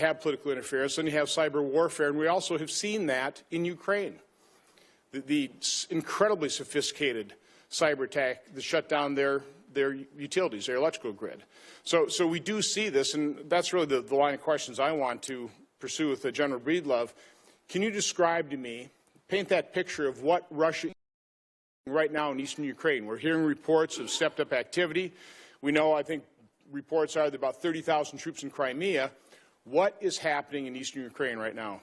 have political interference, then you have cyber warfare, and we also have seen that in Ukraine. The incredibly sophisticated cyber attack that shut down their utilities, their electrical grid. So we do see this, and that's really the line of questions I want to pursue with General Breedlove. Can you describe to me, paint that picture of what Russia is doing right now in eastern Ukraine? We're hearing reports of stepped-up activity. We know, I think, reports are that about 30,000 troops in Crimea. What is happening in eastern Ukraine right now?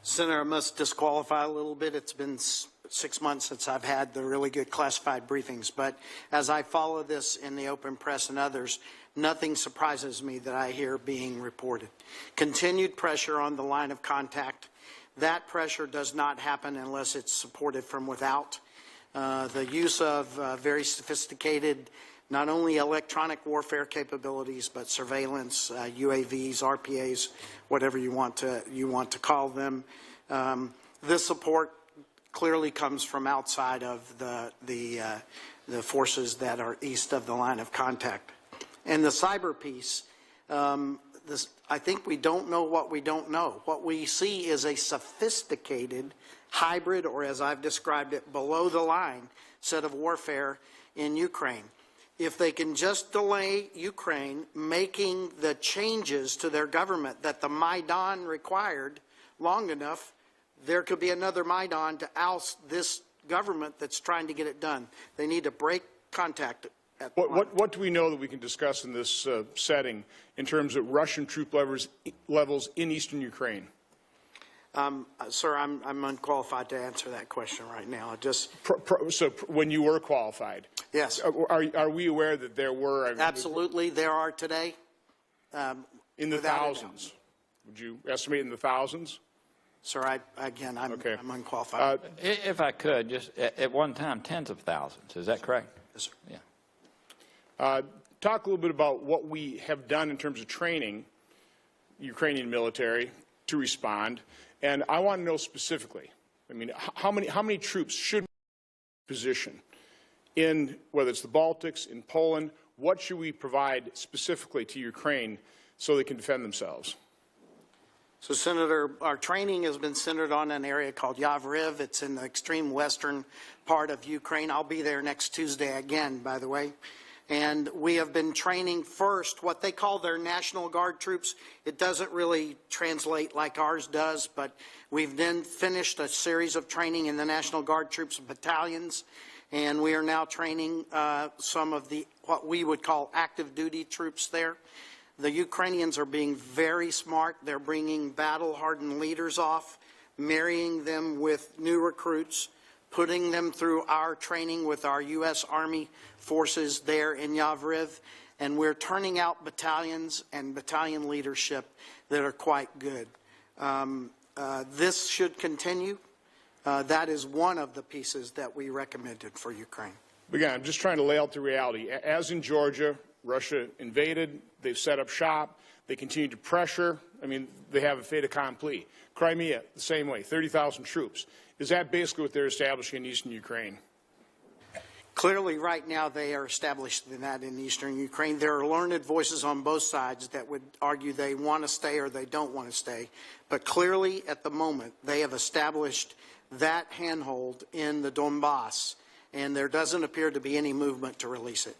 Senator, I must disqualify a little bit. It's been 6 months since I've had the really good classified briefings, but as I follow this in the open press and others, nothing surprises me that I hear being reported. Continued pressure on the line of contact. That pressure does not happen unless it's supported from without. The use of very sophisticated, not only electronic warfare capabilities, but surveillance, UAVs, RPAs, whatever you want to call them. This support clearly comes from outside of the forces that are east of the line of contact. And the cyber piece, I think we don't know what we don't know. What we see is a sophisticated hybrid, or as I've described it, below the line set of warfare in Ukraine. If they can just delay Ukraine making the changes to their government that the Maidan required long enough, there could be another Maidan to oust this government that's trying to get it done. They need to break contact. What do we know that we can discuss in this setting in terms of Russian troop levels in eastern Ukraine? Sir, I'm unqualified to answer that question right now. So when you were qualified? Yes. Are we aware that there were? Absolutely, there are today. In the thousands? Would you estimate in the thousands? Sir, I'm okay. I'm unqualified. If I could, just at one time, tens of thousands. Is that correct? Yes, sir. Yeah. Talk a little bit about what we have done in terms of training Ukrainian military to respond. And I want to know specifically, I mean, how many troops should we position in, whether it's the Baltics, in Poland? What should we provide specifically to Ukraine so they can defend themselves? So, Senator, our training has been centered on an area called Yavoriv. It's in the extreme western part of Ukraine. I'll be there next Tuesday again, by the way. And we have been training first what they call their National Guard troops. It doesn't really translate like ours does, but we've then finished a series of training in the National Guard troops battalions, and we are now training some of the what we would call active duty troops there. The Ukrainians are being very smart. They're bringing battle-hardened leaders off, marrying them with new recruits, putting them through our training with our U.S. Army forces there in Yavoriv, and we're turning out battalions and battalion leadership that are quite good. This should continue. That is one of the pieces that we recommended for Ukraine. Again, I'm just trying to lay out the reality. As in Georgia, Russia invaded, they've set up shop, they continue to pressure. I mean, they have a fait accompli. Crimea, the same way, 30,000 troops. Is that basically what they're establishing in eastern Ukraine? Clearly, right now, they are established in that in eastern Ukraine. There are learned voices on both sides that would argue they want to stay or they don't want to stay. But clearly, at the moment, they have established that handhold in the Donbass, and there doesn't appear to be any movement to release it.